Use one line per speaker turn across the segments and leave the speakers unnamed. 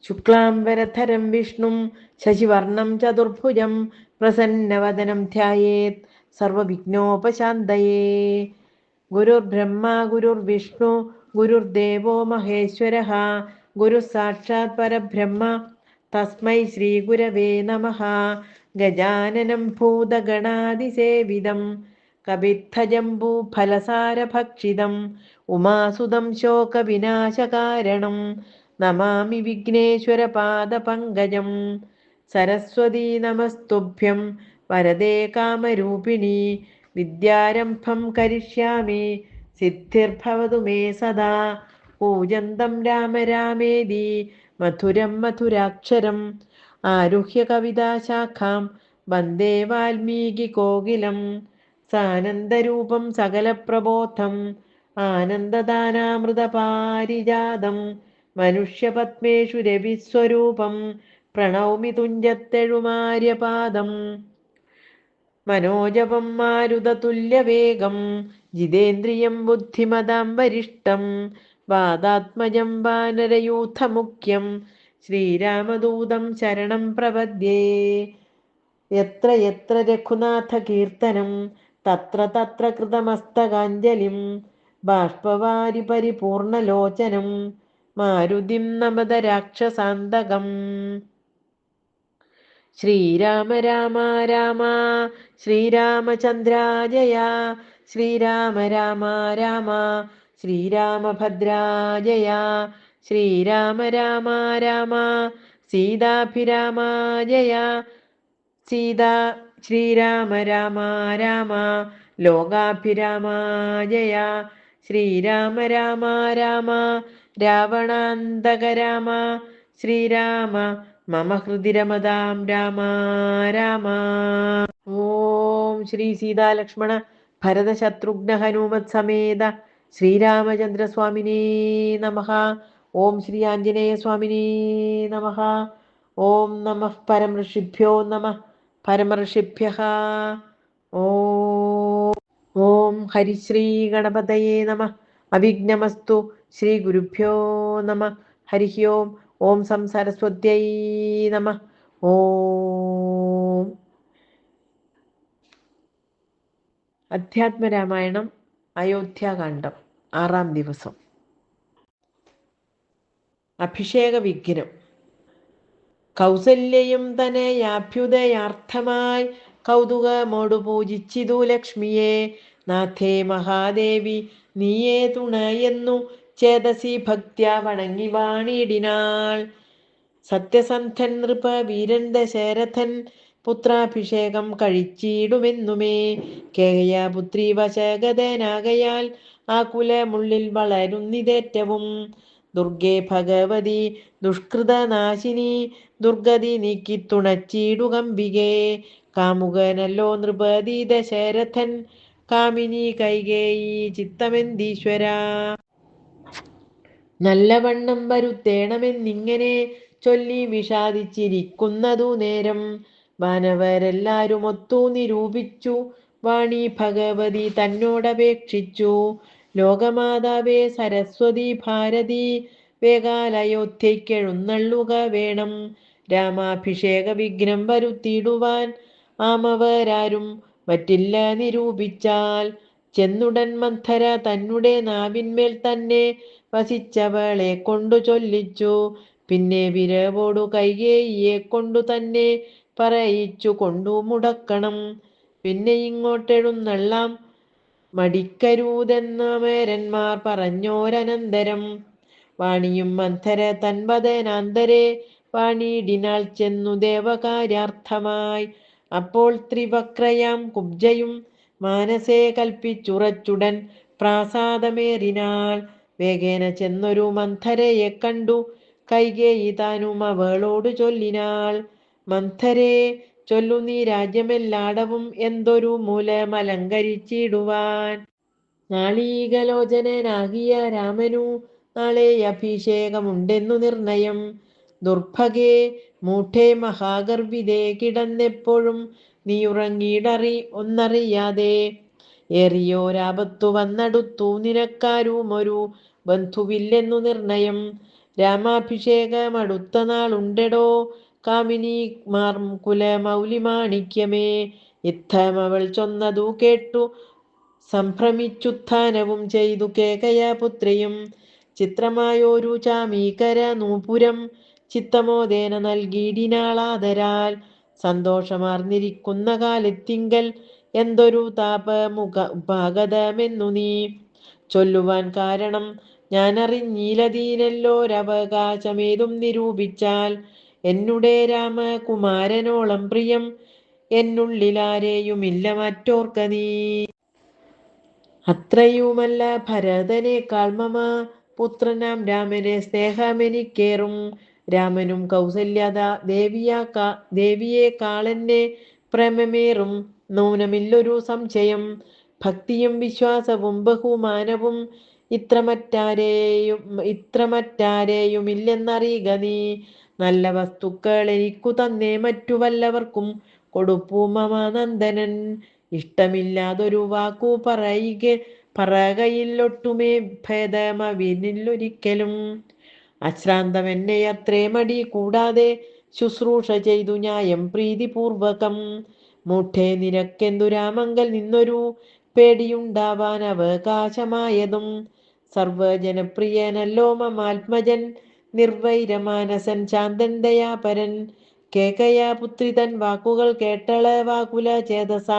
ശുക്ലാംബരധരം വിഷ്ണും ശശിവർണം ചതുർഭുജം പ്രസന്നവദനം ധ്യായേത് സർവവിഘ്നോപശാന്തയേ. ഗുരുർബ്രഹ്മ ഗുരുർവിഷ്ണു ഗുരുർദേവോ മഹേശ്വരഃ ഗുരുഃ സാക്ഷാത് പരബ്രഹ്മ തസ്മൈ ശ്രീഗുരവേ നമഃ. ഗജാനനം ഭൂതഗണാതിസേവിതം കപിത്ഥജംബൂഫലസാരഭക്ഷിതം ഉമാസുതം ശോകവിനാശകാരണം നമാമി വിഘ്നേശ്വരപാദപങ്കജം. സരസ്വതീ നമസ്തുഭ്യം വരദേ കാമരൂപിണി വിദ്യാരംഭം കരിഷ്യാമി സിദ്ധിർഭവതു മേ സദാ. കൂജന്തം രാമ രാമേതി മധുരം മധുരാക്ഷരം ആരുഹ്യ കവിതാശാഖാം വന്ദേ വാൽമീകി കോകിലം. സാനന്ദരൂപം സകലപ്രബോധം ആനന്ദദാനാമൃതപാരിജാതം മനുഷ്യപത്മേഷു രവിസ്വരൂപം പ്രണൗമി തുഞ്ചത്തെഴുമാര്യപാദം. മനോജപം മാരുതതുല്യവേഗം ജിതേന്ദ്രിയം ബുദ്ധിമതാം വരിഷ്ടം വാതാത്മജം വാനരയൂഥമുഖ്യം ശ്രീരാമദൂതം ശരണം പ്രപദ്യേ. യത്ര യത്ര രഘുനാഥകീർത്തനം തത്ര തത്ര കൃതമസ്തകാഞ്ജലിം ബാഷ്പവാരി പരിപൂർണലോചനം മാരുതിം നമത രാക്ഷസാന്തകം. ശ്രീരാമ രാമ രാമ ശ്രീരാമചന്ദ്രാജയ ശ്രീരാമ രാമ രാമ ശ്രീരാമഭദ്രാജയ ശ്രീരാമ രാമ രാമ സീതാഭിരാമാജയ സീതാ ശ്രീരാമ രാമ രാമ ലോകാഭിരാമാജയ ശ്രീരാമ രാമ രാമ രാവണാന്തക രാമ ശ്രീരാമ മമ ഹൃദി രമതാം രാമ രാമ. ഓം ശ്രീ സീതാലക്ഷ്മണ ഭരത ശത്രുഘ്ന ഹനുമത് സമേത ശ്രീരാമചന്ദ്രസ്വാമിനേ നമഃ. ഓം ശ്രീ ആഞ്ജനേയ സ്വാമിനേ നമഃ. ഓം നമഃ പരമഋഷിഭ്യോ നമഃ പരമഋഷിഭ്യഃ. ഓം ഹരിശ്രീ ഗണപതയേ നമഃ. അവിഘ്നമസ്തു. ശ്രീ ഗുരുഭ്യോ നമഃ. ഹരി ഓം. ഓം സം സരസ്വത്യൈ നമഃ. ഓം. അധ്യാത്മരാമായണം അയോധ്യാകാന്ഡം 6-ാം ദിവസം. അഭിഷേക വിഘ്നം. കൗസല്യയും തനയാഭ്യുദയാർത്ഥമായി കൗതുകമോടു പൂജിച്ചിതു ലക്ഷ്മിയെ. നാഥേ മഹാദേവി നീയേ തുണയെന്നു ചേതസി ഭക്ത്യാ വണങ്ങി വാണിടിനാൾ. സത്യസന്ധൻ നൃപ വീരൻ ദശരഥൻ പുത്രാഭിഷേകം കഴിച്ചിടുമെന്നുമേ. കേകയാപുത്രി വശഗതനാകയാൽ ആകുലമുള്ളിൽ വളരുന്നിതേറ്റവും. ദുർഗേ ഭഗവതി ദുഷ്കൃതനാശിനി ദുർഗതി നീക്കി തുണച്ചിടുകമ്പികേ. കാമുകനല്ലോ നൃപതി ദശരഥൻ കാമിനി കൈകേയി ചിത്തമെന്തീശ്വര. നല്ലവണ്ണം വരുത്തേണമെന്നിങ്ങനെ ചൊല്ലി വിഷാദിച്ചിരിക്കുന്നതു നേരം വാനവരെല്ലാരും ഒത്തു നിരൂപിച്ചു വാണി ഭഗവതി തന്നോടപേക്ഷിച്ചു. ലോകമാതാവേ സരസ്വതി ഭാരതി വേഗാലയോധ്യയ്ക്കെഴുന്നള്ളുക വേണം. രാമാഭിഷേക വിഘ്നം വരുത്തിയിടുവാൻ ആമവരാരും പറ്റില്ല നിരൂപിച്ചാൽ. ചെന്നുടൻ മന്ധര തന്നെ നാവിന്മേൽ തന്നെ വസിച്ചവളെ കൊണ്ടു ചൊല്ലിച്ചു. പിന്നെ വിരവോടു കൈകേയിയെ കൊണ്ടു തന്നെ പറയിച്ചു കൊണ്ടു മുടക്കണം. പിന്നെ ഇങ്ങോട്ടെഴുന്നള്ളാം മടിക്കരുതെന്ന മേരന്മാർ പറഞ്ഞോരനന്തരം. വാണിയും മന്ധര തൻവദനാന്തരെ വാണിടിനാൾ ചെന്നു ദേവകാര്യാർത്ഥമായി. അപ്പോൾ ത്രിവക്രയാം കുബ്ജയും മാനസേ കൽപ്പിച്ചുറച്ചുടൻ പ്രാസാദമേറിനാൾ. വേഗേന ചെന്നൊരു മന്ധരയെ കണ്ടു കൈകേയി താനും അവളോട് ചൊല്ലിനാൾ. മന്ധരേ, ചൊല്ലു നീ രാജ്യമെല്ലാടവും എന്തൊരു മൂലമലങ്കരിച്ചിടുവാൻ. നാളീകലോചനാകിയ രാമനു നാളെ അഭിഷേകമുണ്ടെന്നു നിർണയം. ദുർഭഗേ മൂഢേ മഹാഗർഭിതേ കിടന്നെപ്പോഴും നീയുറങ്ങിയിടറി ഒന്നറിയാതെ. ഏറിയോരാപത്തു വന്നടുത്തു നിനക്കാരും ഒരു ബന്ധുവില്ലെന്നു നിർണയം. രാമാഭിഷേകമടുത്ത നാളുണ്ടെടോ കാമിനി കുലമൗലിമാണിക്യമേ. യുദ്ധമവൾ ചൊന്നതു കേട്ടു സംഭ്രമിച്ചുത്ഥാനവും ചെയ്തു കേകയപുത്രിയും. ചിത്രമായൊരു ചാമീകര നൂപുരം ചിത്തമോദേന നൽകിയിടിനാളാദരാൽ. സന്തോഷമാർന്നിരിക്കുന്ന കാലത്തിങ്കൽ എന്തൊരു ഉപാഗതമെന്നു നീ ചൊല്ലുവാൻ കാരണം ഞാനറിഞ്ഞീലതീനെല്ലോരവകാശമേതും നിരൂപിച്ചാൽ. എന്നുടെ രാമകുമാരനോളം പ്രിയം എന്നുള്ളിലാരെയുമില്ല മറ്റോർക്ക നീ. അത്രയുമല്ല ഭരതനേക്കാൾ മമ പുത്രനാം രാമനെ സ്നേഹമെനിക്കേറും. രാമനും കൗസല്യത ദേവിയേക്കാളെന്നെ പ്രേമമേറും നൂനമില്ലൊരു സംശയം. ഭക്തിയും വിശ്വാസവും ബഹുമാനവും ഇത്രമറ്റാരെയുമില്ലെന്നറിയുക നീ. നല്ല വസ്തുക്കൾ എനിക്കു തന്നേ മറ്റു വല്ലവർക്കും കൊടുപ്പൂ മമ നന്ദനൻ. ഇഷ്ടമില്ലാതൊരു വാക്കു പറകയില്ലൊട്ടുമേ ഭേദമവിനില്ലൊരിക്കലും. അശ്രാന്തമെന്നെ അത്രേ മടി കൂടാതെ ശുശ്രൂഷ ചെയ്തു ന്യായം പ്രീതിപൂർവകം. മൂഢേ നിനക്കെന്തു രാമങ്കൽ നിന്നൊരു പേടിയുണ്ടാവാൻ അവകാശമായതും. സർവജനപ്രിയനല്ലോ മമാത്മജൻ നിർവൈരമാനസൻ ശാന്തൻ ദയാപരൻ. കേകയപുത്രി തൻ വാക്കുകൾ കേട്ടളവാകുല ചേതസ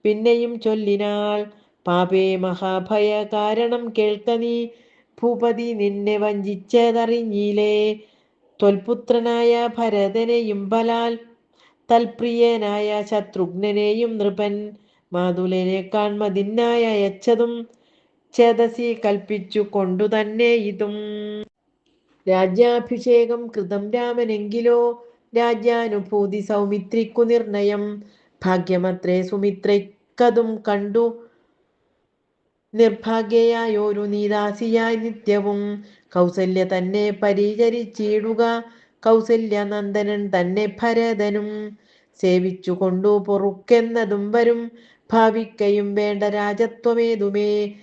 പിന്നെയും ചൊല്ലിനാൾ. പാപേ മഹാഭയ കാരണം കേൾക്ക നീ. ഭൂപതി നിന്നെ വഞ്ചിച്ചതറിഞ്ഞില്ലേ. ത്വൽപുത്രനായ ഭരതനെയും ബലാൽ തൽപ്രിയനായ ശത്രുഘ്നനെയും നൃപൻ മാതുലനെ കാൺമതിനായ അയച്ചതും ചേതസി കൽപ്പിച്ചു കൊണ്ടു തന്നെ ഇതും. രാജ്യാഭിഷേകം കൃതം രാമനെങ്കിലോ രാജ്യാനുഭൂതി സൗമിത്രിക്കു നിർണയം. ഭാഗ്യമത്രേ സുമിത്രയ്ക്കതും കണ്ടു നിർഭാഗ്യയായൊരു നീദാസിയായി നിത്യവും. കൗസല്യ തന്നെ പരിചരിച്ചിടുക കൗസല്യനന്ദനൻ തന്നെ ഭരതനും. സേവിച്ചു കൊണ്ടു പൊറുക്കെന്നതും വരും ഭാവിക്കയും വേണ്ട രാജത്വമേതുമേ.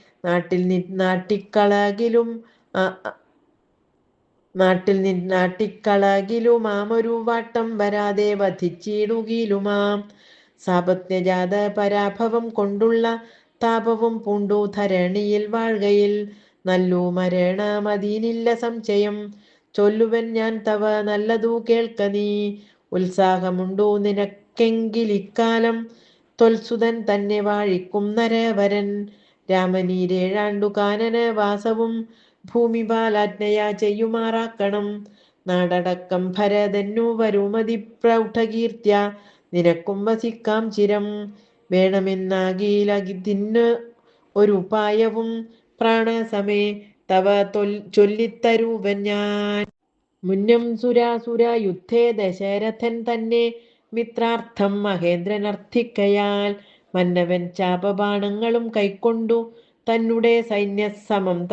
നാട്ടിൽക്കളകിലുമാമൊരു വാട്ടം വരാതെ വധിച്ചിടുകിലുമാം. സാപജ്ഞജാത പരാഭവം കൊണ്ടുള്ള താപവും പൂണ്ടു ധരണിയിൽ വാഴ്കയിൽ നല്ലു മരണമതിനില്ല സംശയം. ചൊല്ലുവൻ ഞാൻ തവ നല്ലതു കേൾക്ക നീ. ഉത്സാഹമുണ്ടു നിനക്കെങ്കിലിക്കാലം ത്വൽസുതൻ തന്നെ വാഴിക്കും നരവരൻ. രാമനീരേഴാണ്ടു കാനന വാസവും ഭൂമിപാലാജ്ഞയാ ചെയ്യുമാറാക്കണം. നാടടക്കം ഭരതന്നു വരുമതി പ്രൗഢകീർത്തിയ നിനക്കും വസിക്കാം ചിരം. വേണമെന്നാകിലതിന് ഒരുപായവും പ്രാണസമേ തവ ചൊല്ലിത്തരുവൻ ഞാൻ. മുന്നം സുരാസുര യുദ്ധേ ദശരഥൻ തന്നെ മിത്രാർത്ഥം മഹേന്ദ്രനർത്ഥിക്കയാൽ മന്നവൻ ചാപബാണങ്ങളും കൈക്കൊണ്ടു തന്നെ സൈന്യസമം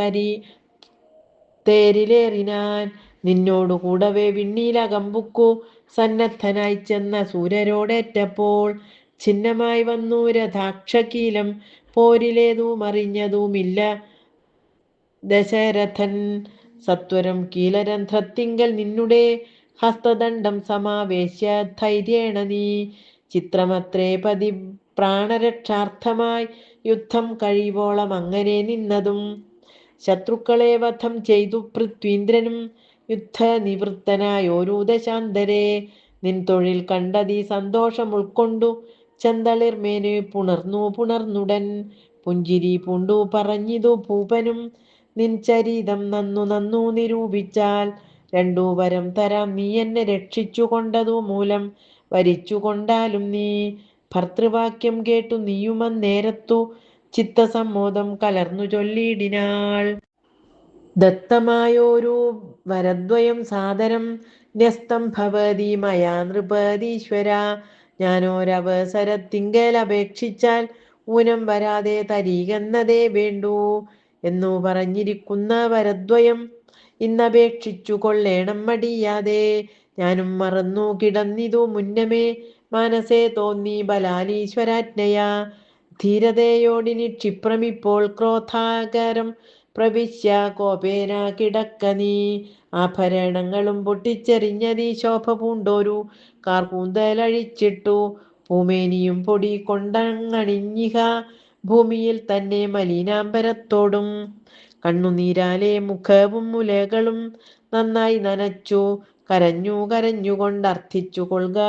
തേരിലേറിനാൻ. നിന്നോടു കൂടവേ വിണ്ണീലകമ്പുക്കു സന്നദ്ധനായി ചെന്ന സൂരരോടേറ്റപ്പോൾ ഛിന്നമായി വന്നു രഥാക്ഷകീലം. പോരിലേതുമറിഞ്ഞതുമില്ല ദശരഥൻ. സത്വരം കീലരന്ധ്രത്തിങ്കൽ നിന്നുടെ ഹസ്തദണ്ഡം സമാവേശ്യ ധൈര്യേണ നീ. ചിത്രമത്രേ പതി പ്രാണരക്ഷാർത്ഥമായി യുദ്ധം കഴിവോളം അങ്ങനെ നിന്നതും. ശത്രുക്കളെ വധം ചെയ്തു പൃഥ്വീന്ദ്രനും യുദ്ധനിവൃത്തനായോരു ദശാന്തരെ. നിൻ തൊഴിൽ കണ്ടതി സന്തോഷം ഉൾക്കൊണ്ടു ചെന്തളിർമേനു പുണർന്നുടൻ പുഞ്ചിരി പൂണ്ടു പറഞ്ഞിതു ഭൂപനും. നിൻ ചരിതം നന്നു നിരൂപിച്ചാൽ രണ്ടു വരം തരാം നീ എന്നെ രക്ഷിച്ചു കൊണ്ടതു മൂലം വരിച്ചു കൊണ്ടാലും നീ. ഭർതൃവാക്യം കേട്ടു നീയുമന്നേരത്തു ചിത്തസമ്മോദം കലർന്നു ചൊല്ലിയിടിനാൾ. ദത്തമായോരു വരദ്വയം സാദരം ന്യസ്തം ഭവതി മയാ നൃപതീശ്വര. ഞാനോരവസരത്തിങ്കലപേക്ഷിച്ചാൽ ഊനം വരാതെ തരികെന്നതേ വേണ്ടൂ എന്നു പറഞ്ഞിരിക്കുന്ന വരദ്വയം ഇന്നപേക്ഷിച്ചു കൊള്ളേണം മടിയാതെ. ഞാനും മറന്നു കിടന്നിതു മുന്നമേ മനസ്സേ തോന്നി ബലാലീശ്വരാജ്ഞയാ. ധീരതയോടിനി ക്ഷിപ്രമിപ്പോൾ ക്രോധാകരം പ്രവിശ്യ കോപേന കിടക്ക നീ. ആഭരണങ്ങളും പൊട്ടിച്ചെറിഞ്ഞതീ ശോഭ പൂണ്ടോരു കാർകൂന്തലഴിച്ചിട്ടു പൂമേനിയും പൊടി കൊണ്ടങ്ങണിഞ്ഞിഹ ഭൂമിയിൽ തന്നെ മലിനാംബരത്തോടും. കണ്ണുനീരാലെ മുഖവും മുലകളും നന്നായി നനച്ചു കരഞ്ഞുകൊണ്ടർത്ഥിച്ചു കൊള്ളുക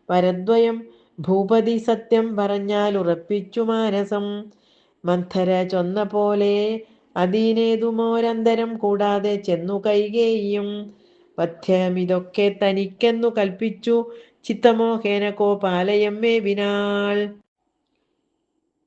വരദ്വയം. ഭൂപതി സത്യം പറഞ്ഞാൽ ഉറപ്പിച്ചു മാനസം. മന്ധര ചൊന്ന പോലെ അതിനേതുമോരന്തരം കൂടാതെ ചെന്നു കൈകേയിയും പഥ്യമിതൊക്കെ തനിക്കെന്നു കൽപ്പിച്ചു ചിത്തമോഹേന കോപാലയം മേവിനാൾ.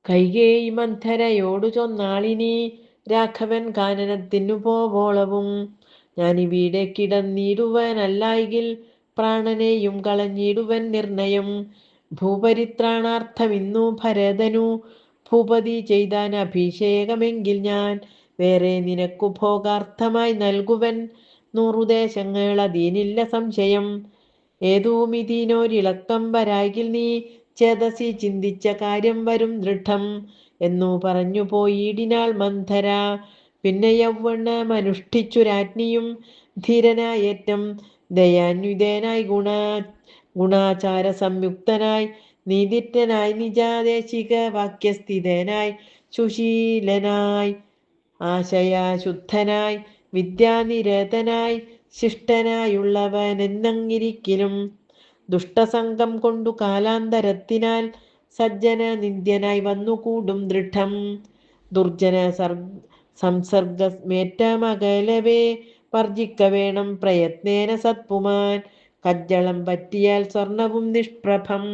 കൈകേയി മന്ധരയോടു ചൊന്നാളിനി രാഘവൻ കാനനത്തിനു പോവോളവും ഞാനിവിടെ കിടന്നിടുവനല്ലായികിൽ പ്രാണനെയും കളഞ്ഞിടുവൻ നിർണയം. ഭൂപരിത്രാണാർത്ഥമിന്നു ഭരതനു ഭൂപതി ചെയ്താൻ അഭിഷേകമെങ്കിൽ ഞാൻ വേറെ നിനക്കു ഭോഗാർത്ഥമായി നൽകുവൻ 100 ദേശങ്ങൾ, അതിനില്ല സംശയം. ഏതുമിതിനൊരിളക്കം വരാകിൽ നീ ചേതസി ചിന്തിച്ച കാര്യം വരും ദൃഢം എന്നു പറഞ്ഞു പോയിടിനാൾ മന്ധര. പിന്നെ യൗവനമനുഷ്ഠിച്ചു രാജ്ഞിയും ധീരനായേറ്റം ദയാന്വിതനായി ഗുണാചാര സംയുക്തനായി നീതിജ്ഞനായി നിജാദേശിക വാക്യസ്ഥിതനായി സുശീലനായി ആശയശുദ്ധനായി വിദ്യാനിരതനായി ശിഷ്ടനായുള്ളവനെന്നങ്ങിരിക്കിലും ദുഷ്ടസംഗം കൊണ്ടു കാലാന്തരത്തിനാൽ സജ്ജന നിന്ദ്യനായി വന്നുകൂടും ദൃഢം. ദുർജന സംസർഗമേറ്റമകലവേ വർജിക്ക വേണം പ്രയത്നേന സത്പുമാൻ. കജ്ജളം പറ്റിയാൽ സ്വർണവും നിഷ്പ്രഭം.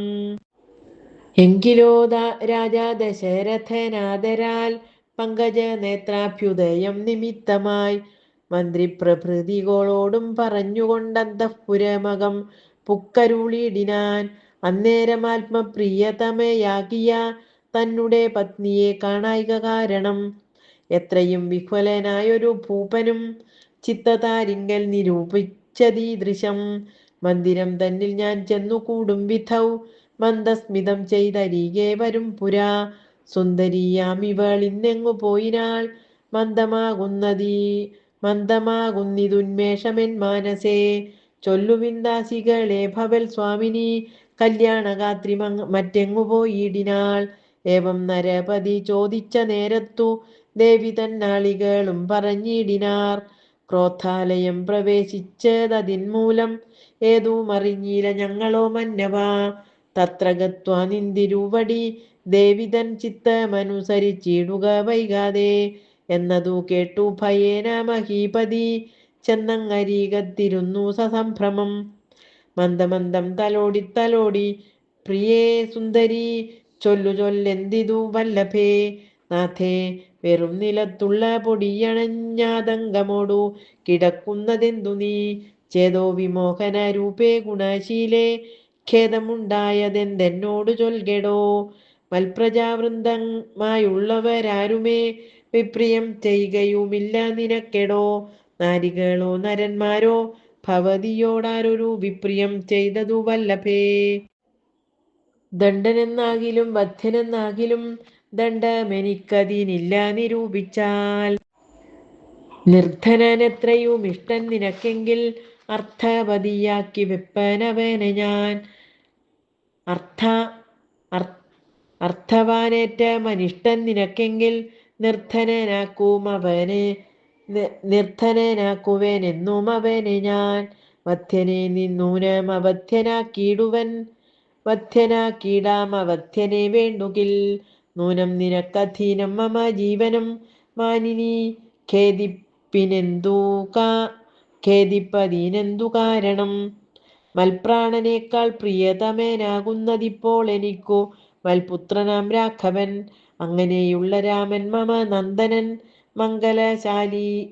എങ്കിലോ രാജാ ദശരഥനാദരാൽ പങ്കജ നേത്രാഭ്യുദയം നിമിത്തമായി മന്ത്രിപ്രഭൃതികളോടും പറഞ്ഞുകൊണ്ടന്തഃപുരമകം പുക്കരുളിടിനാൻ. അന്നേരം ആത്മപ്രിയതമയാകിയ തന്നെ പത്നിയെ കാണായിക കാരണം എത്രയും വിഹ്വലനായൊരു ഭൂപനും ചിത്തതാരിങ്കൽ നിരൂപിച്ചതീദൃശം. മന്ദിരം തന്നിൽ ഞാൻ ചെന്നു കൂടും വിധൗ മന്ദസ്മിതം ചെയ്തരികെ വരും പുരാ. സുന്ദരിയാമിവളിന്നെങ്ങു പോയിനാൾ മന്ദമാകുന്നിതുന്മേഷമെൻ മാനസേ. ചൊല്ലുവിൻ ദാസികളെ ഭവൽ സ്വാമിനി കല്യാണഗാത്രി മറ്റെങ്ങു പോയിടിനാൾ. ഏവം നരപതി ചോദിച്ച നേരത്തു ദേവി തന്നാളികളും പറഞ്ഞിടിനാർ. ക്രോധാലയം പ്രവേശിച്ചതതിന്മൂലം ഏതുമറിഞ്ഞില്ല ഞങ്ങളോ മന്നവാ. തത്ര ഗത്വാ നിന്തിരുവടി ദേവി തൻ ചിത്തമനുസരിച്ചിടുക വൈകാതെ എന്നതു കേട്ടു ഭയേന മഹീപതി ചെന്നങ്ങരീകത്തിരുന്നു സസംഭ്രമം. മന്ദമന്ദം തലോടി പ്രിയേ സുന്ദരി ചൊല്ലെന്തിതു വല്ലഭേ നാഥേ. വെറും നിലത്തുള്ള പൊടിയണഞ്ഞാതങ്കമോടു കിടക്കുന്നതെന്തു നീ. ചേതോ വിമോഹന രൂപേ ഗുണശീലേ ഖേദമുണ്ടായതെന്തെന്നോടു ചൊൽകെടോ. മൽപ്രജാവൃന്ദമായുള്ളവരാരുമേ വിപ്രിയം ചെയ്യുകയുമില്ല നിനക്കെടോ. നാരികളോ നരന്മാരോ ഭവതിയോടാരൊരു വിപ്രിയം ചെയ്തതു വല്ലഭേ. ദണ്ഡനെന്നാകിലും വധ്യനെന്നാകിലും ദണ്ഡമെനിക്കതിനില്ല നിരൂപിച്ചാൽ. നിർധനനെത്രയും ഇഷ്ടൻ നിനക്കെങ്കിൽ അർത്ഥവതിയാക്കി വെപ്പനവനെ ഞാൻ. അർത്ഥവാനേറ്റമനിഷ്ടൻ നിനക്കെങ്കിൽ നിർധനനാക്കുവേനെന്നും അവനെ ഞാൻ. വധ്യനെ നിന്നൂനം അവധ്യനാക്കിയിടുവൻ വധ്യനാക്കിയിടാമവധ്യനെ വേണ്ടുകിൽ. നൂനം നിനക്കധീനം മമ ജീവനം മാനിനി ഖേദിപ്പതിനെന്തു കാരണം. മൽപ്രാണനേക്കാൾ പ്രിയതമനാകുന്നതിപ്പോൾ എനിക്കു മൽപുത്രനാം രാഘവൻ. അങ്ങനെയുള്ള രാമൻ മമ നന്ദനൻ മംഗലശീലനാം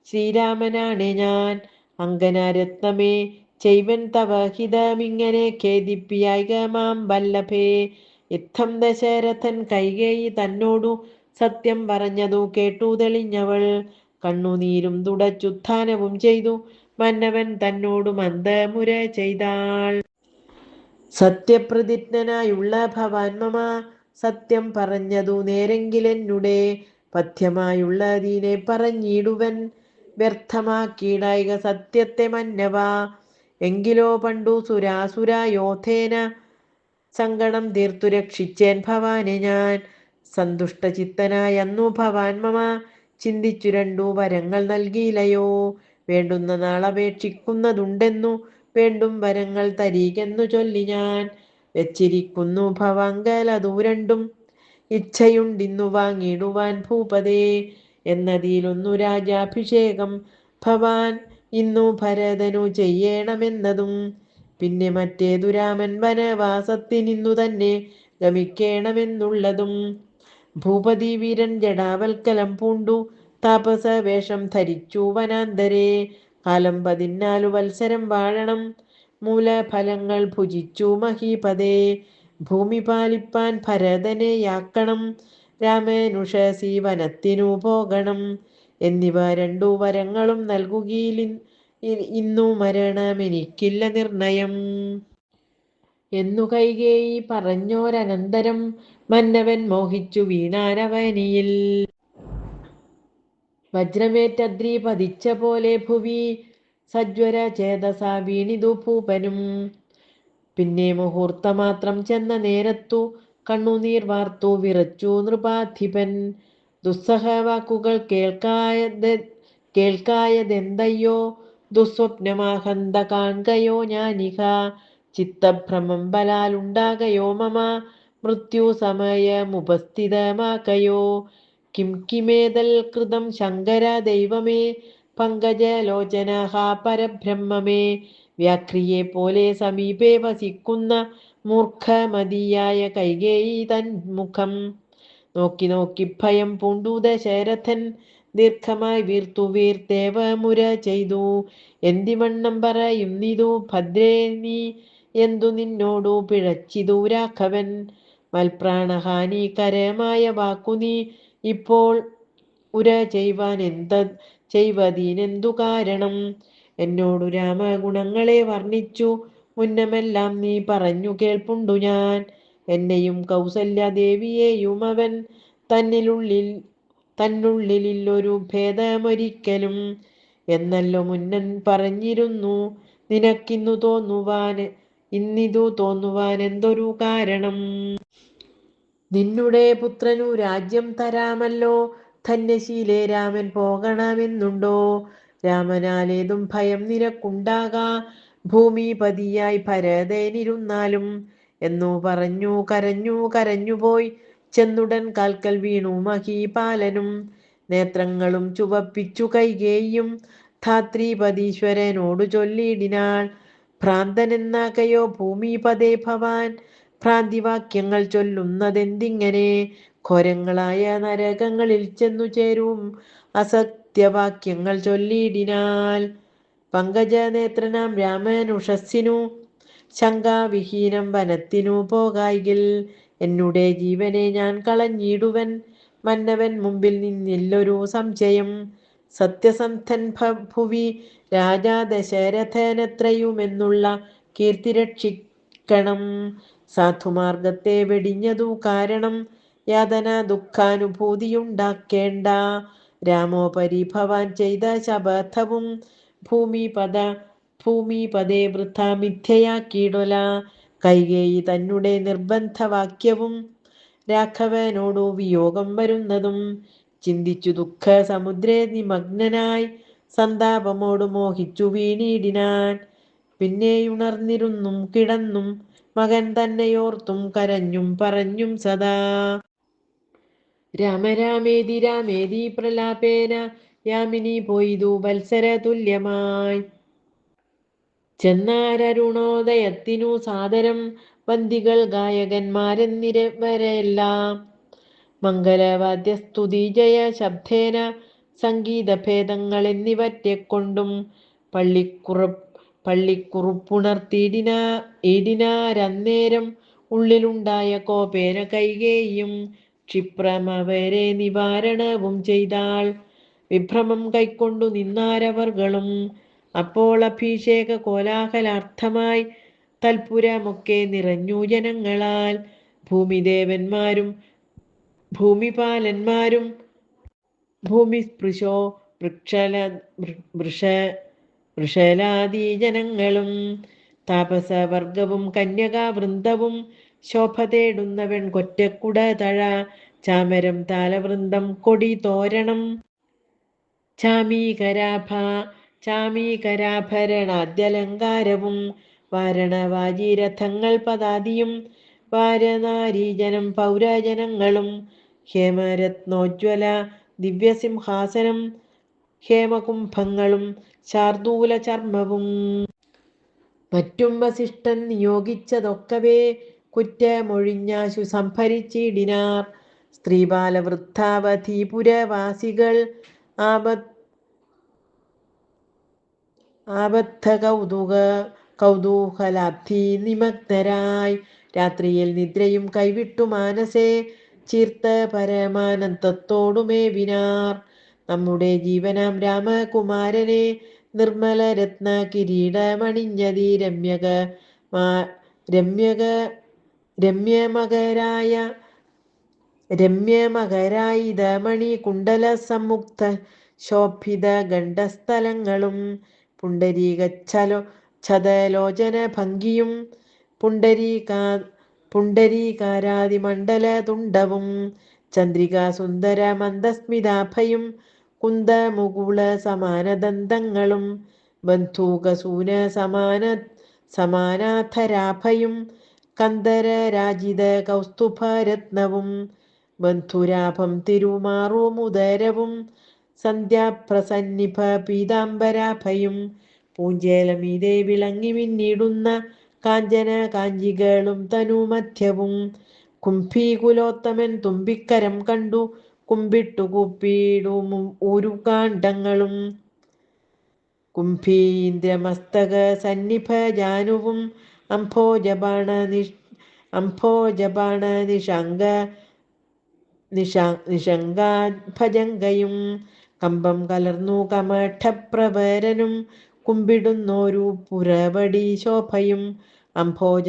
ശ്രീരാമനാണേ ഞാൻ. അങ്കനരത്നമേ ചെയ്വൻ തവ ഹിതമിങ്ങനെ ഖേദിപ്പിയായിക മാം വല്ലഭേ. ഇത്തം ദശരഥൻ കൈകേയി തന്നോടു സത്യം പറഞ്ഞതു കേട്ടു തെളിഞ്ഞവൾ. കണ്ണുനീരും തുടച്ചുത്ഥാനവും ചെയ്തു മന്നവൻ തന്നോടു മന്ദമുര ചെയ്താൾ. സത്യപ്രതിജ്ഞനായുള്ള ഭവാൻ മമ സത്യം പറഞ്ഞതു നേരെങ്കിലെന്നുടെ പഥ്യമായുള്ളതിനെ പറഞ്ഞിടുവൻ വ്യർത്ഥമാക്കിയിടായിക സത്യത്തെ മന്നവ. എങ്കിലോ പണ്ടു സുരാസുരയോധേന സങ്കടം തീർത്തു രക്ഷിച്ചേൻ ഭവാനെ ഞാൻ. സന്തുഷ്ടചിത്തനായ അന്നു ഭവാൻ മമ ചിന്തിച്ചു രണ്ടു വരങ്ങൾ നൽകിയില്ലയോ. വേണ്ടുന്ന നാളപേക്ഷിക്കുന്നതുണ്ടെന്നു വേണ്ടും വരങ്ങൾ തരീകെന്നു ചൊല്ലി ഞാൻ വെച്ചിരിക്കുന്നു ഭവാങ്കലതു രണ്ടും. ഇച്ഛയുണ്ടിന്നു വാങ്ങിടുവാൻ ഭൂപതേ എന്നതിലൊന്നു രാജാഭിഷേകം ഭവാൻ ഇന്നു ഭരതനു ചെയ്യണമെന്നതും. പിന്നെ മറ്റേതു രാമൻ വനവാസത്തിനിന്നു തന്നെ ഗമിക്കേണമെന്നുള്ളതും. ഭൂപതി വീരൻ ജടാവൽക്കലം പൂണ്ടു താപസവേഷം ധരിച്ചു വനാന്തരേ. കാലം 14 വത്സരം വാഴണം മൂലഫലങ്ങൾ ഭുജിച്ചു മഹീപതേ. ഭൂമി പാലിപ്പാൻ ഭരതനെയാക്കണം രാമനുഷസി വനത്തിനു പോകണം. എന്നിവ രണ്ടു വരങ്ങളും നൽകുകയിൽ ഇന്നു മരണമെനിക്കില്ല നിർണയം എന്നു കൈകേയി പറഞ്ഞോരനന്തരം മന്നവൻ മോഹിച്ചു വീണാനവനിയിൽ. വജ്രമേറ്റദ്രി പതിച്ച പോലെ ഭുവി സജ്വര ചേതസ വീണിതു ഭൂപനും. പിന്നെ മുഹൂർത്തമാത്രം ചെന്ന നേരത്തു കണ്ണുനീർ വാർത്തു വിറച്ചു നൃപാധിപൻ. ദുസ്സഹ വാക്കുകൾ കേൾക്കായതെന്തയ്യോ ദുസ്വപ്നമാഹന്ത കാൺകയോ ഞാനിഹ. ചിത്തഭ്രമം ബലാലുണ്ടാകയോ മമ മൃത്യു സമയമുപസ്ഥിതമാകയോ. കിമേതൽ കൃതം ശങ്കര ദൈവമേ പങ്കജലോചന പരബ്രഹ്മമേ. വ്യാഘ്രിയെ പോലെ സമീപേ വസിക്കുന്ന മൂർഖമതിയായ കൈകേയി തൻ മുഖം നോക്കി നോക്കി ഭയം പൂണ്ടു ദശരഥൻ. ദീർഘമായി വീർത്തേവമുര ചെയ്തു എന്തിവണ്ണം പറയുന്നിതു ഭദ്രേ നീ. എന്തു നിന്നോടു പിഴച്ചിതു രാഘവൻ. മൽപ്രാണഹാനികരമായ വാക്കു നീ ഇപ്പോൾ ഉര ചെയ്വാൻ ചെയ്വതിനെന്തു കാരണം. എന്നോടു രാമഗുണങ്ങളെ വർണ്ണിച്ചു മുന്നമെല്ലാം നീ പറഞ്ഞു കേൾപ്പുണ്ടു ഞാൻ. എന്നെയും കൗസല്യദേവിയെയും അവൻ തന്നുള്ളിലൊരു ഭേദമൊരിക്കലും എന്നല്ലോ മുന്നൻ പറഞ്ഞിരുന്നു. നിനക്കിന്നു ഇന്നിതു തോന്നുവാൻ എന്തൊരു കാരണം. നിന്നുടെ പുത്രനു രാജ്യം തരാമല്ലോ ധന്യശീലേ രാമൻ പോകണമെന്നുണ്ടോ. രാമനാലേതും ഭയം നിനക്കുണ്ടാകാ ഭൂമിപതിയായി ഭരതനിരുന്നാലും എന്നു പറഞ്ഞു കരഞ്ഞുപോയി ചെന്നുടൻ കാൽക്കൽ വീണു മഹീപാലനും. നേത്രങ്ങളും ചുവപ്പിച്ചു കൈകേയും ധാത്രീപതീശ്വരനോടു ചൊല്ലിയിടിനാൾ. ഭ്രാന്തനെന്നാകയോ ഭൂമിപതേ ഭവാൻ ഭ്രാന്തിവാക്യങ്ങൾ ചൊല്ലുന്നതെന്തിങ്ങനെ. ഘോരങ്ങളായ നരകങ്ങളിൽ ചെന്നു ചേരും അസത്യവാക്യങ്ങൾ ചൊല്ലിയിടിനാൽ. പങ്കജനേത്രനാം രാമനുഷസ്സിനു ശങ്കാവിഹീനം വനത്തിനു പോകായിൽ എന്നുടെ ജീവനെ ഞാൻ കളഞ്ഞിടുവൻ. മന്നവൻ മുമ്പിൽ നിന്നില്ലൊരു സംശയം. സത്യസന്ധൻ ഭുവി രാജാ ദശരഥനത്രയുമെന്നുള്ള കീർത്തി രക്ഷിക്കണം. സാധുമാർഗത്തെ വെടിഞ്ഞതു കാരണം യാതന ദുഃഖാനുഭൂതിയുണ്ടാക്കേണ്ട. രാമോപരി ഭവാൻ ചെയ്ത ശപഥവും ഭൂമിപതേ വൃഥ മിഥ്യയാക്കിയിടൊല. കൈകേയി തന്നെ നിർബന്ധവാക്യവും രാഘവനോടു വിയോഗം വരുന്നതും ചിന്തിച്ചു ദുഃഖ സമുദ്രേ നിമഗ്നനായി സന്താപമോടു മോഹിച്ചു വീണിടിനാൻ. പിന്നെയുണർന്നിരുന്നും കിടന്നും മകൻ തന്നെയോർത്തും കരഞ്ഞും പറഞ്ഞും സദാ രാമേതി രാമേതി പ്രലാപേന യാമിനി പോയിതു വത്സര തുല്യമായി. ചെന്നാരരുണോദയത്തിനു സാദരം വന്ദികൾ ഗായകന്മാരെന്നിവരെല്ലാം മംഗലവാദ്യസ്തുതി ജയ ശബ്ദേന സംഗീതഭേദങ്ങൾ എന്നിവറ്റെ കൊണ്ടും പള്ളിക്കുറുപ്പുണർത്തിയിടിനാരന്നേരം. ഉള്ളിലുണ്ടായ കോപേന കൈകേയും ക്ഷിപ്രമവരെ നിവാരണവും ചെയ്താൾ. വിഭ്രമം കൈക്കൊണ്ടു നിന്നാരവർകളും. അപ്പോൾ അഭിഷേക കോലാഹലാർത്ഥമായി തൽപുരമൊക്കെ നിറഞ്ഞു ജനങ്ങളാൽ. ഭൂമിദേവന്മാരും ഭൂമിപാലന്മാരും ഭൂമിസ്പൃശോ വൃക്ഷ വൃഷലാദി ജനങ്ങളും താപസവർഗവും കന്യകാവൃന്ദവും ശോഭ തേടുന്ന വെൺകൊറ്റക്കുട തഴ ചാമരം താലവൃന്ദം കൊടി തോരണം ചാമീകരാഭരണാദ്യലങ്കാരവും വാരണവാജീരഥങ്ങൾ പദാതിയും വാരനാരീജനം പൗരജനങ്ങളും ഹേമരത്നോജ്വല ദിവ്യസിംഹാസനം ഹേമകുംഭങ്ങളും ശാർദൂല ചർമ്മവും മറ്റും വസിഷ്ഠൻ നിയോഗിച്ചതൊക്കവേ കുറ്റമൊഴിഞ്ഞാശു സംഭരിച്ചിടിനാർ. സ്ത്രീബാലവൃദ്ധാവധീപുരവാസികൾ ആബദ്ധ കൗതൂഹലാബ്ധി നിമഗ്നരായി രാത്രിയിൽ നിദ്രയും കൈവിട്ടു മാനസേ ചീർത്ത പരമാനന്ദത്തോടുമേവിനാർ. നമ്മുടെ ജീവനാം രാമകുമാരനെ നിർമ്മല രത്ന കിരീടമണിഞ്ഞതി രമ്യമകരായിത മണികുണ്ടല സംമുക്ത ശോഭിത ഗണ്ഡസ്ഥലങ്ങളും ഛദലോചന ഭംഗിയും പുണ്ടരീകാരാദിമണ്ഡല തുണ്ടവും ചന്ദ്രികാ സുന്ദര മന്ദസ്മിതാഭയും കുന്ദമുകുള സമാനദന്തങ്ങളും ബന്ധൂകസൂന സമാനാധരാഭയും കന്ദരരാജിത കൗസ്തുഭരത്നവും ബന്ധുരാഭം തിരുമാറുമുദരവും സന്ധ്യാപ്രസന്നിഭ പീതാംബരാഭയും പൂഞ്ചേലമീതെ വിളങ്ങി മിന്നിടുന്ന കാഞ്ചന കാഞ്ചികളും തനുമധ്യവും കുംഭീകുലോത്തമൻ തുമ്പിക്കരം കണ്ടു കുമ്പിട്ടു കൂപ്പിടും ഊരുകാണ്ഡങ്ങളും കുംഭീന്ദ്രമസ്തക സന്നിഭ ജാനുവും അംഭോജബാണ നിഷങ്കാഭജങ്കയും കമ്പം കലർന്നു കമഠപ്രവരനും കുമ്പിടുന്നോരു പുറവടി ശോഭയും അംഭോജ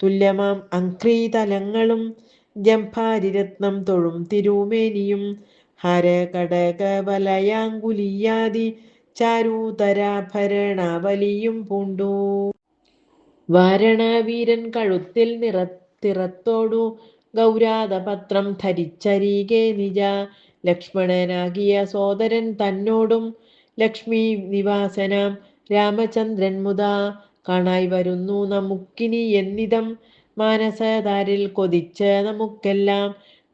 തുല്യമാം അംക്രീതലങ്ങളും ജംഭാരിരത്നം തൊഴും തിരുമേനിയും ഹരകടകവലയാങ്കുലീയാദി ചാരൂതരാഭരണാവലിയും പൂണ്ടു. വാരണവീരൻ കഴുത്തിൽ തിറത്തോടു ഗൗരാതപത്രം ധരിച്ചരികെ നിജ ലക്ഷ്മണനാകിയ സോദരൻ തന്നോടും ലക്ഷ്മി നിവാസനാം രാമചന്ദ്രൻ മുതാ കാണായി വരുന്നു നമുക്കിനി എന്നിതം മാനസതാരിൽ കൊതിച്ച നമുക്കെല്ലാം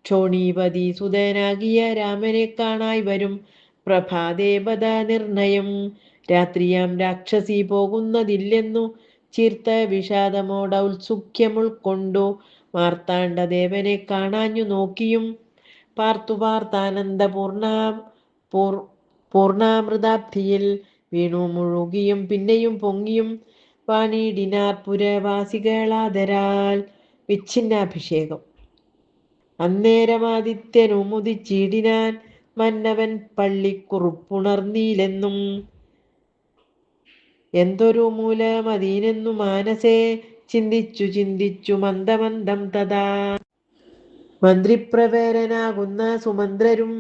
ക്ഷോണീപതി സുതനാകിയ രാമനെ കാണായി വരും പ്രഭാദേവത നിർണയം രാത്രിയാം രാക്ഷസി പോകുന്നതില്ലെന്നു ചീർത്ത വിഷാദമോടൗത്സുഖ്യമുൾക്കൊണ്ടു മാർത്താണ്ഡദേവനെ കാണാഞ്ഞു നോക്കിയും പാർത്താനന്ദ പൂർണാമൃതാബ്ധിയിൽ വീണു മുഴുകിയും പിന്നെയും പൊങ്ങിയും വാണിടിനാർ പുരവാസികളാദരാൽ. വിച്ഛിന്നാഭിഷേകം. അന്നേരമാദിത്യനു മുദിച്ചിടിനാൻ മന്നവൻ പള്ളിക്കുറുപ്പുണർന്നീലെന്നും എന്തൊരു മൂലമതീനെന്നു മാനസേ ചിന്തിച്ചു മന്ദമന്ദം തഥാ മന്ത്രിപ്രവരനാകുന്ന സുമന്ത്രരും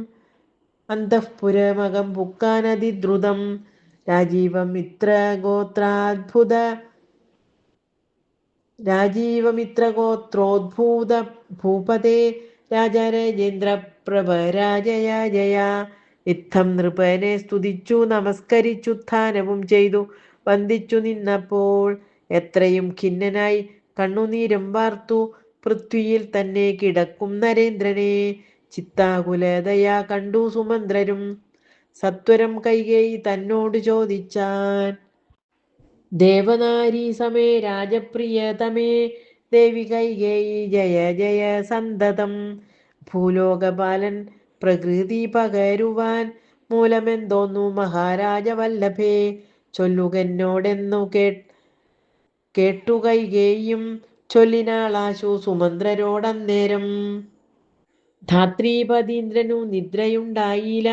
അന്തഃപുരമകം പുക്കാനതിദ്രുതം രാജീവമിത്രഗോത്രോദ്ഭൂത ഭൂപതേ രാജരാജേന്ദ്ര പ്രഭരാജയ ജയ. ഇത്തം നൃപനെ സ്തുതിച്ചു നമസ്കരിച്ചുത്ഥാനവും ചെയ്തു വന്ദിച്ചു നിന്നപ്പോൾ എത്രയും ഖിന്നനായി കണ്ണുനീരും വാർത്തു പൃഥ്വിയിൽ തന്നെ കിടക്കും നരേന്ദ്രനെ ചിത്താകുലതയാ കണ്ടു സുമന്ത്രരും സത്വരം കൈകേയി തന്നോട് ചോദിച്ചാൻ. ദേവനാരീ സമേ രാജപ്രിയതമേ ദേവി കൈകേയി ജയ ജയ സന്തതം. ഭൂലോകപാലൻ പ്രകൃതി പകരുവാൻ മൂലമെന്തോന്നു മഹാരാജവല്ലഭേ ചൊല്ലുകെന്നോടെന്നു കേട്ടു കൈകേയും ചൊല്ലിനാളാശു സുമന്ത്രരോടന്നേരം. ധാത്രീപതീന്ദ്രനു നിദ്രയുണ്ടായില്ല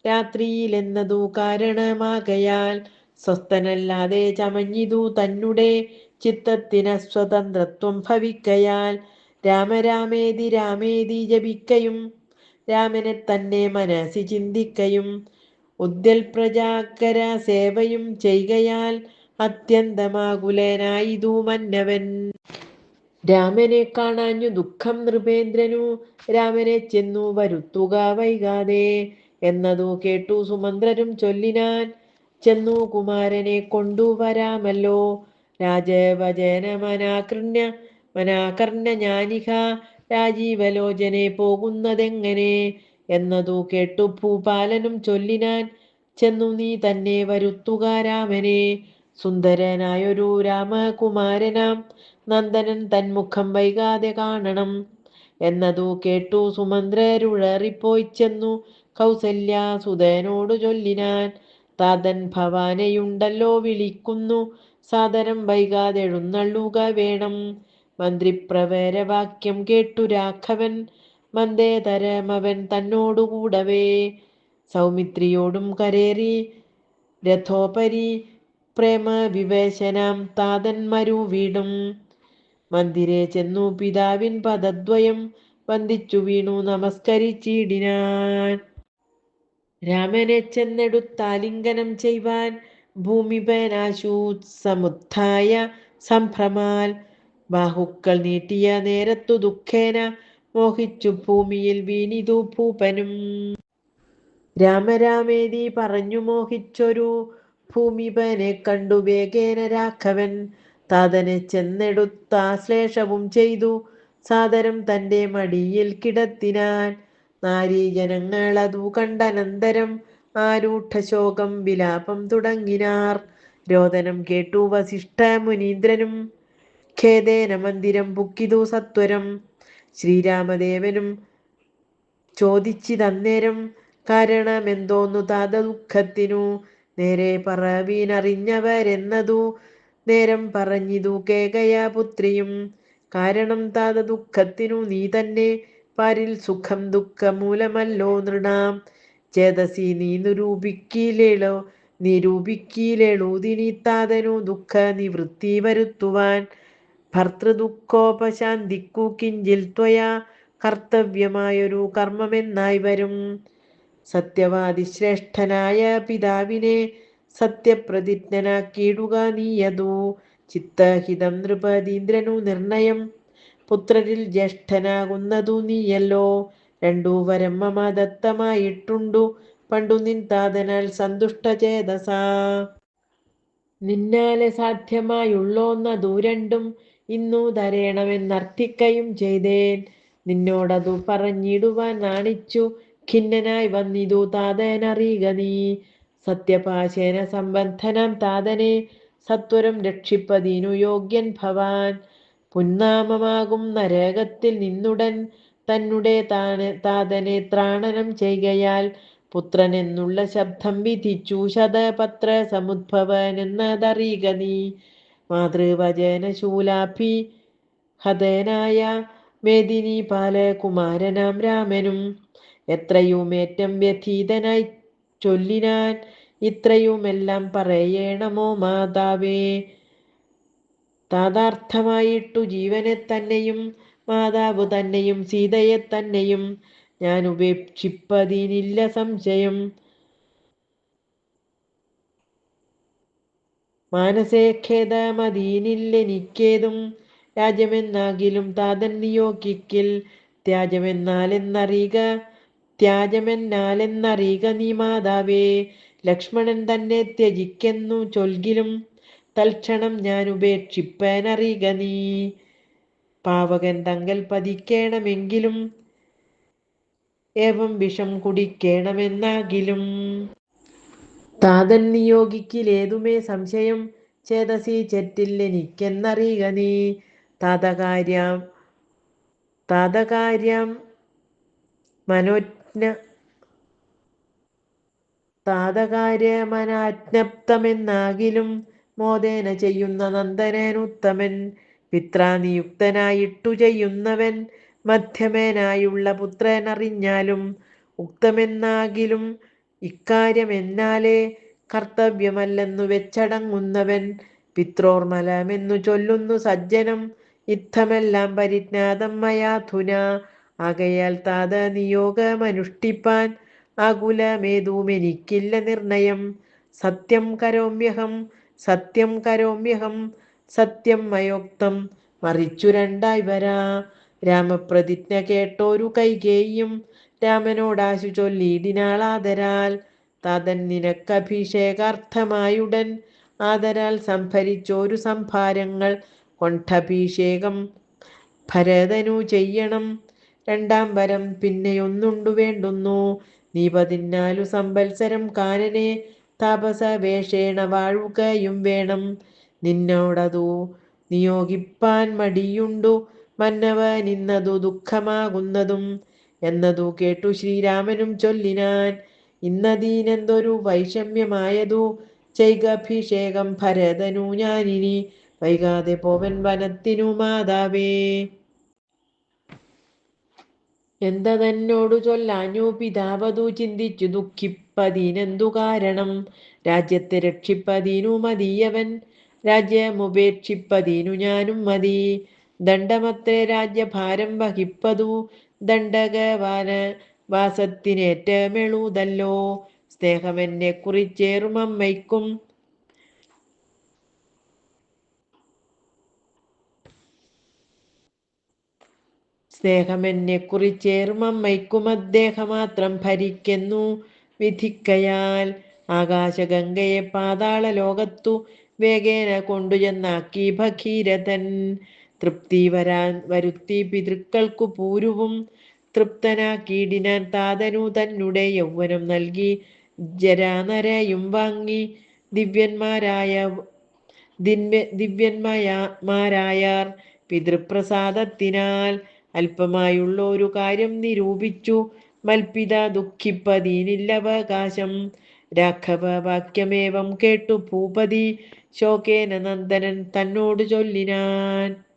രാത്രിയിലെന്നതു കാരണമാകയാൽ സ്വസ്ഥനല്ലാതെ ചമഞ്ഞിതു തന്നെ ചിത്തത്തിനസ്വതന്ത്രത്വം ഭവിക്കയാൽ രാമരാമേതി രാമേതി ജപിക്കയും രാമനെ തന്നെ മനസ്സി ചിന്തിക്കയും ഉദ്യൽ പ്രജാകര സേവയും ചെയ്കയാൽ അത്യന്തമാകുലനായിതു മന്നവൻ. രാമനെ കാണാഞ്ഞു ദുഃഖം നൃപേന്ദ്രനു, രാമനെ ചെന്നു വരുത്തുക വൈകാതെ എന്നതു കേട്ടു സുമന്ത്രരും ചൊല്ലിനാൻ, ചെന്നു കുമാരനെ കൊണ്ടുവരാമല്ലോ. രാജവചന മനാകർണ്യ ഞാനിഹ രാജീവലോചനെ പോകുന്നതെങ്ങനെ എന്നതു കേട്ടു ഭൂപാലനും ചൊല്ലിനാൻ, ചെന്നു നീ തന്നെ വരുത്തുക രാമനെ. സുന്ദരനായൊരു രാമകുമാരനാം നന്ദനൻ തന്മുഖം വൈകാതെ കാണണം എന്നതു കേട്ടു സുമന്ത്രരുഴറിപ്പോയി ചെന്നു കൗസല്യാസുതനോടു ചൊല്ലിനാൻ, താതൻ ഭവാനെയുണ്ടല്ലോ വിളിക്കുന്നു, സാദരം വൈകാതെ എഴുന്നള്ളുക വേണം. മന്ത്രിപ്രവരവാക്യം കേട്ടു രാഘവൻ മന്ദേതരമവൻ തന്നോടുകൂടവേ സൗമിത്രിയോടും കരേറി രഥോപരി പ്രേമ വിവേശനാം താതൻ മരുവീടും മന്ദിരെ ചെന്നു പിതാവിൻ പദദ്വയം വന്ദിച്ചു വീണു നമസ്കരിച്ചിടിനാൻ. രാമനെ ചെന്നെടുത്താലിംഗനം ചെയ്വാൻ ഭൂമിപനാശു സമുത്ഥായ സംഭ്രമാൽ ബാഹുക്കൾ നീട്ടിയ നേരത്തു ദുഃഖേന മോഹിച്ചു ഭൂമിയിൽ വീണിതു ഭൂപനും. രാമരാമേതി പറഞ്ഞു മോഹിച്ചൊരു ഭൂമിപനെ കണ്ടു വേഗേന രാഘവൻ, താതനെ ചെന്നെടുത്താശ്ലേഷവും ചെയ്തു സാദരം തൻ്റെ മടിയിൽ കിടത്തിനാൻ. നാരീജനങ്ങളതു കണ്ടനന്തരം ആരൂഢശോകം വിലാപം തുടങ്ങിനാർ. രോദനം കേട്ടു വസിഷ്ഠ മുനീന്ദ്രനും ഖേദേന മന്ദിരം പുക്കിതു സത്വരം. ശ്രീരാമദേവനും ചോദിച്ചിതന്നേരം കാരണമെന്തോന്നു താത ദുഃഖത്തിനു, നേരെ പറവീനറിഞ്ഞവരെന്നതു നേരം പറഞ്ഞിതു കേകയാപുത്രിയും. കാരണം താത ദുഃഖത്തിനു നീ തന്നെ പാരിൽ സുഖം ദുഃഖമൂലമല്ലോ നൃണാം ചേതസി നീ നിരൂപിക്കീലെഴുതിനി താതനു ദുഃഖ നിവൃത്തി വരുത്തുവാൻ. ഭർത്തൃദുഃഖോപശാന്തിക്കു കിഞ്ചിൽ ത്വയാ കർത്തവ്യമായൊരു കർമ്മമെന്നായി വരും. സത്യവാദിശ്രേഷ്ഠനായ പിതാവിനെ സത്യപ്രതിജ്ഞനാക്കിയിടുക നീയതു ചിത്തഹിതം നൃപതീന്ദ്രനു നിർണയം. പുത്രരിൽ ജ്യേഷ്ഠനാകുന്നതു നീയല്ലോ, രണ്ടു വരം മമ ദത്തമായിട്ടുണ്ടു പണ്ടു നിൻ താതനാൽ സന്തുഷ്ടചേതസാ. നിന്നാലെ സാധ്യമായുള്ളോന്നതു രണ്ടും ഇന്നു തരേണമെന്നർത്ഥിക്കയും ചെയ്തേൻ. നിന്നോടതു പറഞ്ഞിടുവാൻ നാണിച്ചു ഖിന്നനായി വന്നിതു താതനറിയുക നീ. സത്യപാശേന സംബന്ധനാം താതനെ സത്വരം രക്ഷിപ്പതിനു യോഗ്യൻ ഭവാൻ. പുന്നാമമാകും നരകത്തിൽ നിന്നുടൻ തന്നെ താതനെ ത്രാണനം ചെയ്കയാൽ പുത്രനെന്നുള്ള ശബ്ദം വിധിച്ചു ശതപത്ര സമുദ്ഭവനെന്നതറിയുക നീ. മാതൃവചനശൂലാഭി ഹതനായ മേദിനി ബാലകുമാരനാം രാമനും എത്രയുമേറ്റം വ്യഥീതനായി ചൊല്ലിനാൻ, ഇത്രയുമെല്ലാം പറയേണമോ മാതാവേ. താതാർത്ഥമായിട്ടു ജീവനെ തന്നെയും മാതാവ് തന്നെയും സീതയെ തന്നെയും ഞാൻ ഉപേക്ഷിപ്പതിനില്ല സംശയം. മാനസേ ഖേദമതീനില്ലെനിക്കേതും രാജ്യമെന്നാകിലും താതൻ നിയോഗിക്കിൽ. ത്യാജമെന്നാലെന്നറിയുക നീ മാതാവേ. ലക്ഷ്മണൻ തന്നെ ത്യജിക്കെന്നു ചൊൽകിലും തൽക്ഷണം ഞാൻ ഉപേക്ഷിപ്പനറിയുക നീ. പാവകൻ തങ്കൽ പതിക്കേണമെങ്കിലും ഏവം വിഷം കുടിക്കേണമെന്നാകിലും താതൻ നിയോഗിക്കിലേതുമേ സംശയം ചേതസി ചെറ്റില്ലെനിക്കെന്നറിയുക നീ. താതകാര്യമനാജ്ഞപ്തമെന്നാകിലും മോദേന ചെയ്യുന്ന നന്ദനനുത്തമൻ. പിത്രാനിയുക്തനായിട്ടു ചെയ്യുന്നവൻ മധ്യമേനായുള്ള പുത്രനറിഞ്ഞാലും ഉക്തമെന്നാകിലും ഇക്കാര്യമെന്നാലേ കർത്തവ്യമല്ലെന്നു വെച്ചടങ്ങുന്നവൻ. പിത്രോർമലമെന്നു ചൊല്ലുന്നു സജ്ജനം, ഇത്തമെല്ലാം പരിജ്ഞാതം മയാധുന. ആകയാൽ താത നിയോഗമനുഷ്ഠിപ്പാൻ ആകുലമേതുമെനിക്കില്ല നിർണയം. സത്യം കരോമ്യഹം സത്യം കരോമ്യഹം സത്യം മയോക്തം മറിച്ചു രണ്ടായി വരാ. രാമപ്രതിജ്ഞ കേട്ടോരു കൈകേയും രാമനോടാശു ചൊല്ലിയിടിനാളാദരാൽ. താതൻ നിനക്കഭിഷേകാർത്ഥമായുടൻ ആദരാൽ സംഭരിച്ചോരു സംഭാരങ്ങൾ കൊണ്ടഭിഷേകം ഭരതനു ചെയ്യണം. രണ്ടാം വരം പിന്നെയൊന്നുണ്ടു വേണ്ടുന്നു. നീ 14 സംവത്സരം കാനനെ താപസവേഷേണ വാഴുകയും വേണം. നിന്നോടതു നിയോഗിപ്പാൻ മടിയുണ്ടു മന്നവനിന്നതു ദുഃഖമാകുന്നതും എന്നതു കേട്ടു ശ്രീരാമനും ചൊല്ലിനാൻ. ഇന്നതീനെന്തൊരു വൈഷമ്യമായതു ചെയ്കഭിഷേകം ഭരതനു ഞാനിനി. വൈകാതെ പോവൻ വനത്തിനു മാതാവേ. എന്തതന്നോടു ചൊല്ലാഞ്ഞു പിതാവതു ചിന്തിച്ചു ദുഃഖിപ്പതിനെന്തു കാരണം. രാജ്യത്തെ രക്ഷിപ്പതിനു മതിയവൻ രാജ്യമുപേക്ഷിപ്പതിനു ഞാനും മതി. ദണ്ഡമത്രേ രാജ്യഭാരം വഹിപ്പതു ദണ്ഡകവാന വാസത്തിനേറ്റമെളുതല്ലോ. സ്നേഹമെന്നെ കുറിച്ചേറും അമ്മയ്ക്കും അദ്ദേഹമാത്രം ഭരിക്കുന്നു വിധിക്കയാൽ. ആകാശഗംഗയെ പാതാള ലോകത്തു വേഗേന കൊണ്ടുചെന്നാക്കി ഭഗീരഥൻ. തൃപ്തി വരുത്തി പിതൃക്കൾക്കു പൂരുവും തൃപ്തനാക്കിയിടിനാൻ. താതനു തന്നെ യൗവനം നൽകി ജരാനരയും വാങ്ങി ദിവ്യന്മാരായാർ പിതൃപ്രസാദത്തിനാൽ. അല്പമായുള്ളൊരു കാര്യം നിരൂപിച്ചു മൽപിത ദുഃഖിപ്പതിനില്ലവകാശം. രാഘവ വാക്യമേവം കേട്ടു ഭൂപതി ശോകേന നന്ദനൻ തന്നോടു ചൊല്ലിനാൻ.